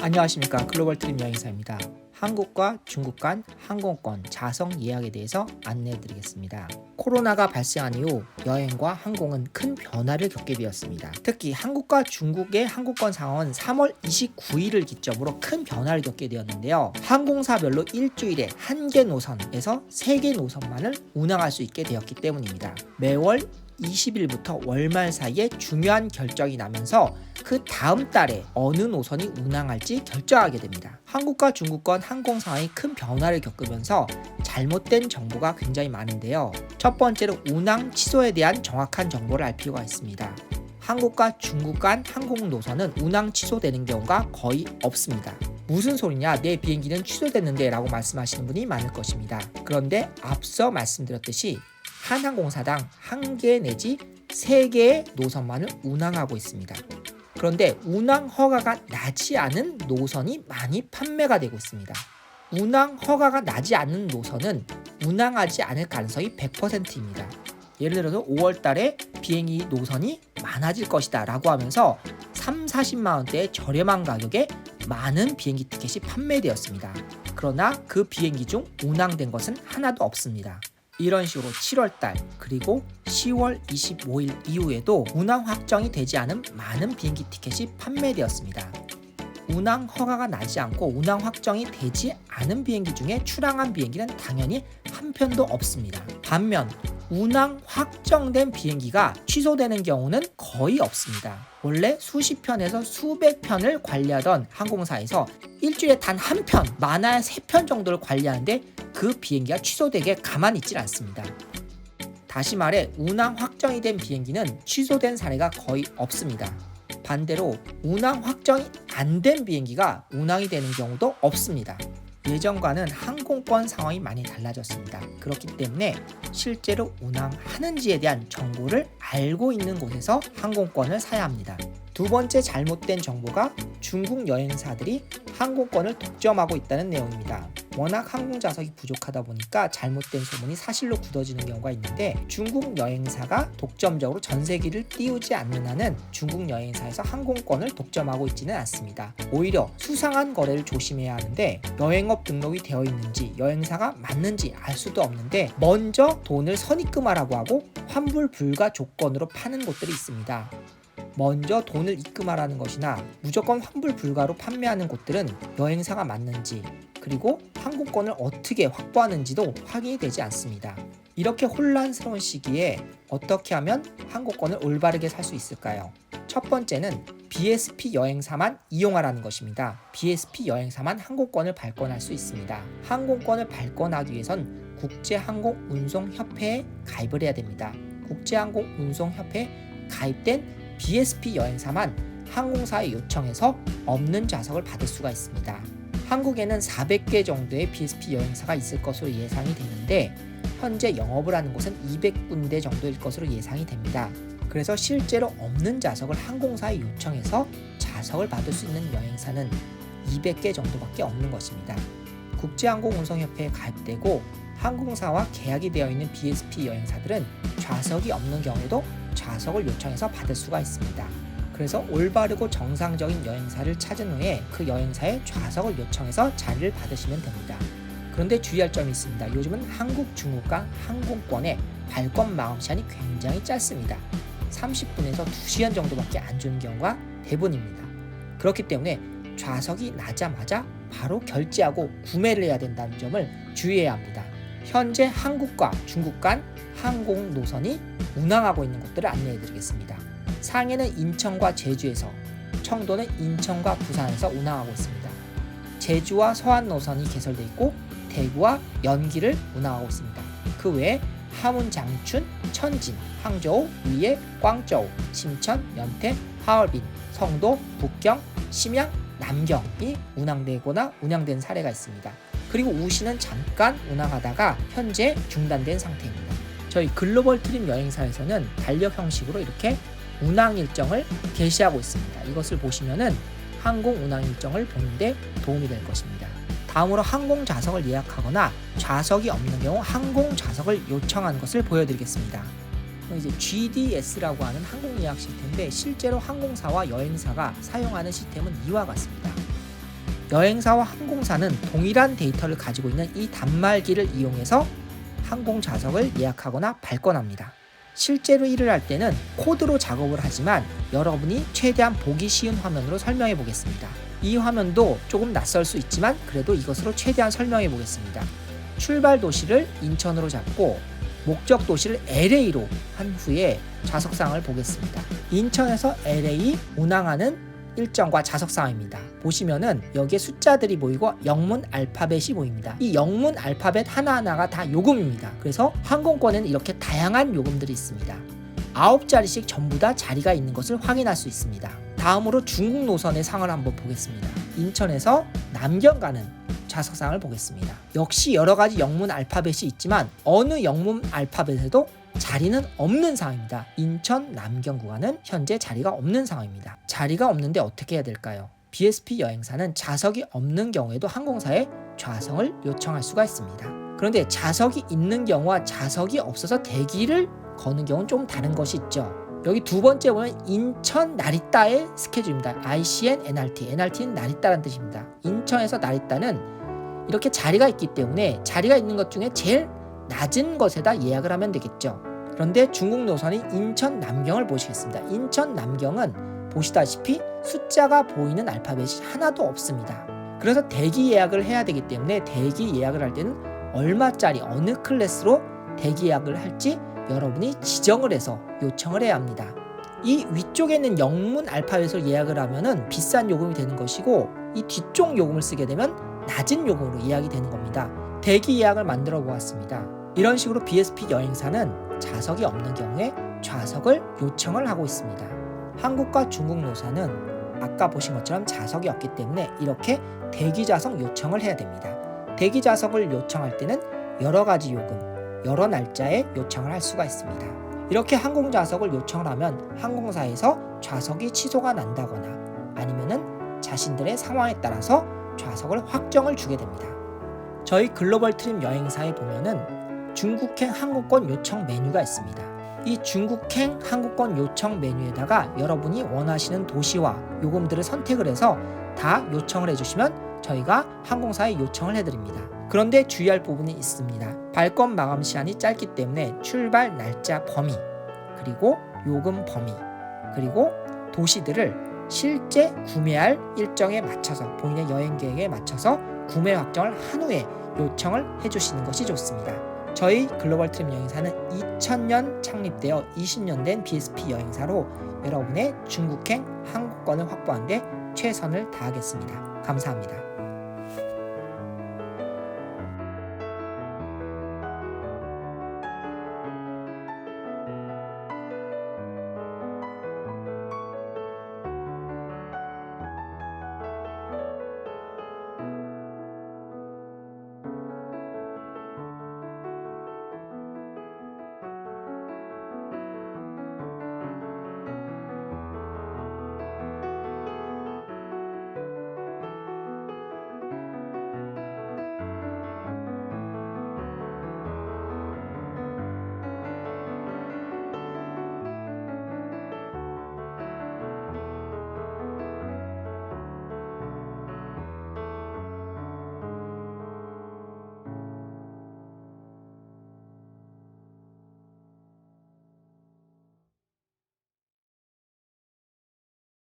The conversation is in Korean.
안녕하십니까. 글로벌 트립 여행사입니다. 한국과 중국 간 항공권 자석 예약에 대해서 안내해 드리겠습니다. 코로나가 발생한 이후 여행과 항공은 큰 변화를 겪게 되었습니다. 특히 한국과 중국의 항공권 상황은 3월 29일을 기점으로 큰 변화를 겪게 되었는데요. 항공사별로 일주일에 1개 노선에서 3개 노선만을 운항할 수 있게 되었기 때문입니다. 매월 20일부터 월말 사이에 중요한 결정이 나면서 그 다음 달에 어느 노선이 운항할지 결정하게 됩니다. 한국과 중국권 항공 상황이 큰 변화를 겪으면서 잘못된 정보가 굉장히 많은데요. 첫 번째로 운항 취소에 대한 정확한 정보를 알 필요가 있습니다. 한국과 중국 간 항공 노선은 운항 취소되는 경우가 거의 없습니다. 무슨 소리냐, 내 비행기는 취소됐는데 라고 말씀하시는 분이 많을 것입니다. 그런데 앞서 말씀드렸듯이 한 항공사당 1개 내지 3개의 노선만을 운항하고 있습니다. 그런데 운항 허가가 나지 않은 노선이 많이 판매가 되고 있습니다. 운항 허가가 나지 않는 노선은 운항하지 않을 가능성이 100%입니다. 예를 들어서 5월 달에 비행기 노선이 많아질 것이다 라고 하면서 3, 40만 원대의 저렴한 가격에 많은 비행기 티켓이 판매되었습니다. 그러나 그 비행기 중 운항된 것은 하나도 없습니다. 이런 식으로 7월달 그리고 10월 25일 이후에도 운항 확정이 되지 않은 많은 비행기 티켓이 판매되었습니다. 운항 허가가 나지 않고 운항 확정이 되지 않은 비행기 중에 출항한 비행기는 당연히 한 편도 없습니다. 반면 운항 확정된 비행기가 취소되는 경우는 거의 없습니다. 원래 수십 편에서 수백 편을 관리하던 항공사에서 일주일에 단 한 편, 많아야 3편 정도를 관리하는데 그 비행기가 취소되게 가만히 있질 않습니다. 다시 말해 운항 확정이 된 비행기는 취소된 사례가 거의 없습니다. 반대로 운항 확정이 안 된 비행기가 운항이 되는 경우도 없습니다. 예전과는 항공권 상황이 많이 달라졌습니다. 그렇기 때문에 실제로 운항하는지에 대한 정보를 알고 있는 곳에서 항공권을 사야 합니다. 두 번째 잘못된 정보가 중국 여행사들이 항공권을 독점하고 있다는 내용입니다. 워낙 항공 좌석이 부족하다 보니까 잘못된 소문이 사실로 굳어지는 경우가 있는데, 중국 여행사가 독점적으로 전 세계를 띄우지 않는 한은 중국 여행사에서 항공권을 독점하고 있지는 않습니다. 오히려 수상한 거래를 조심해야 하는데, 여행업 등록이 되어 있는지 여행사가 맞는지 알 수도 없는데 먼저 돈을 선입금하라고 하고 환불 불가 조건으로 파는 곳들이 있습니다. 먼저 돈을 입금하라는 것이나 무조건 환불 불가로 판매하는 곳들은 여행사가 맞는지, 그리고 항공권을 어떻게 확보하는지도 확인이 되지 않습니다. 이렇게 혼란스러운 시기에 어떻게 하면 항공권을 올바르게 살 수 있을까요? 첫 번째는 BSP 여행사만 이용하라는 것입니다. BSP 여행사만 항공권을 발권할 수 있습니다. 항공권을 발권하기 위해선 국제항공운송협회에 가입을 해야 됩니다. 국제항공운송협회에 가입된 BSP 여행사만 항공사에 요청해서 없는 좌석을 받을 수가 있습니다. 한국에는 400개 정도의 BSP 여행사가 있을 것으로 예상이 되는데, 현재 영업을 하는 곳은 200군데 정도일 것으로 예상이 됩니다. 그래서 실제로 없는 좌석을 항공사에 요청해서 좌석을 받을 수 있는 여행사는 200개 정도밖에 없는 것입니다. 국제항공운송협회에 가입되고 항공사와 계약이 되어 있는 BSP 여행사들은 좌석이 없는 경우도 좌석을 요청해서 받을 수가 있습니다. 그래서 올바르고 정상적인 여행사를 찾은 후에 그 여행사에 좌석을 요청해서 자리를 받으시면 됩니다. 그런데 주의할 점이 있습니다. 요즘은 한국, 중국 간 항공권의 발권 마감 시간이 굉장히 짧습니다. 30분에서 2시간 정도밖에 안 주는 경우가 대부분입니다. 그렇기 때문에 좌석이 나자마자 바로 결제하고 구매를 해야 된다는 점을 주의해야 합니다. 현재 한국과 중국 간 항공 노선이 운항하고 있는 곳들을 안내해 드리겠습니다. 상해는 인천과 제주에서, 청도는 인천과 부산에서 운항하고 있습니다. 제주와 서안 노선이 개설되어 있고 대구와 연기를 운항하고 있습니다. 그 외에 함흥, 장춘, 천진, 항저우, 위에, 광저우, 심천, 연태, 하얼빈, 성도, 북경, 심양, 남경이 운항되거나 운항된 사례가 있습니다. 그리고 우시는 잠깐 운항하다가 현재 중단된 상태입니다. 저희 글로벌 트립 여행사에서는 달력 형식으로 이렇게 운항 일정을 게시하고 있습니다. 이것을 보시면은 항공 운항 일정을 보는데 도움이 될 것입니다. 다음으로 항공 좌석을 예약하거나 좌석이 없는 경우 항공 좌석을 요청하는 것을 보여드리겠습니다. 이제 GDS라고 하는 항공 예약 시스템인데, 실제로 항공사와 여행사가 사용하는 시스템은 이와 같습니다. 여행사와 항공사는 동일한 데이터를 가지고 있는 이 단말기를 이용해서 항공 좌석을 예약하거나 발권합니다. 실제로 일을 할 때는 코드로 작업을 하지만 여러분이 최대한 보기 쉬운 화면으로 설명해 보겠습니다. 이 화면도 조금 낯설 수 있지만 그래도 이것으로 최대한 설명해 보겠습니다. 출발 도시를 인천으로 잡고 목적 도시를 LA로 한 후에 좌석상을 보겠습니다. 인천에서 LA 운항하는 일정과 좌석상입니다. 보시면은 여기에 숫자들이 보이고 영문 알파벳이 보입니다. 이 영문 알파벳 하나하나가 다 요금입니다. 그래서 항공권에는 이렇게 다양한 요금들이 있습니다. 9자리씩 전부 다 자리가 있는 것을 확인할 수 있습니다. 다음으로 중국 노선의 상을 한번 보겠습니다. 인천에서 남경 가는 좌석상을 보겠습니다. 역시 여러가지 영문 알파벳이 있지만 어느 영문 알파벳에도 자리는 없는 상황입니다. 인천 남경 구간은 현재 자리가 없는 상황입니다. 자리가 없는데 어떻게 해야 될까요? BSP 여행사는 좌석이 없는 경우에도 항공사에 좌석을 요청할 수가 있습니다. 그런데 좌석이 있는 경우와 좌석이 없어서 대기를 거는 경우는 좀 다른 것이 있죠. 여기 두 번째 보면 인천 나리따의 스케줄입니다. ICN NRT, NRT는 나리따라는 뜻입니다. 인천에서 나리따는 이렇게 자리가 있기 때문에 자리가 있는 것 중에 제일 낮은 것에다 예약을 하면 되겠죠. 그런데 중국 노선이 인천 남경을 보시겠습니다. 인천 남경은 보시다시피 숫자가 보이는 알파벳이 하나도 없습니다. 그래서 대기 예약을 해야 되기 때문에 대기 예약을 할 때는 얼마짜리 어느 클래스로 대기 예약을 할지 여러분이 지정을 해서 요청을 해야 합니다. 이 위쪽에 있는 영문 알파벳으로 예약을 하면은 비싼 요금이 되는 것이고 이 뒤쪽 요금을 쓰게 되면 낮은 요금으로 예약이 되는 겁니다. 대기 예약을 만들어 보았습니다. 이런 식으로 BSP 여행사는 좌석이 없는 경우에 좌석을 요청을 하고 있습니다. 한국과 중국 노선은 아까 보신 것처럼 좌석이 없기 때문에 이렇게 대기 좌석 요청을 해야 됩니다. 대기 좌석을 요청할 때는 여러 가지 요금, 여러 날짜에 요청을 할 수가 있습니다. 이렇게 항공 좌석을 요청을 하면 항공사에서 좌석이 취소가 난다거나 아니면은 자신들의 상황에 따라서 좌석을 확정을 주게 됩니다. 저희 글로벌 트립 여행사에 보면은 중국행 항공권 요청 메뉴가 있습니다. 이 중국행 항공권 요청 메뉴에다가 여러분이 원하시는 도시와 요금들을 선택을 해서 다 요청을 해주시면 저희가 항공사에 요청을 해드립니다. 그런데 주의할 부분이 있습니다. 발권 마감 시간이 짧기 때문에 출발 날짜 범위, 그리고 요금 범위, 그리고 도시들을 실제 구매할 일정에 맞춰서 본인의 여행 계획에 맞춰서 구매 확정을 한 후에 요청을 해주시는 것이 좋습니다. 저희 글로벌 트립 여행사는 2000년 창립되어 20년 된 BSP 여행사로 여러분의 중국행 항공권을 확보하는 데 최선을 다하겠습니다. 감사합니다.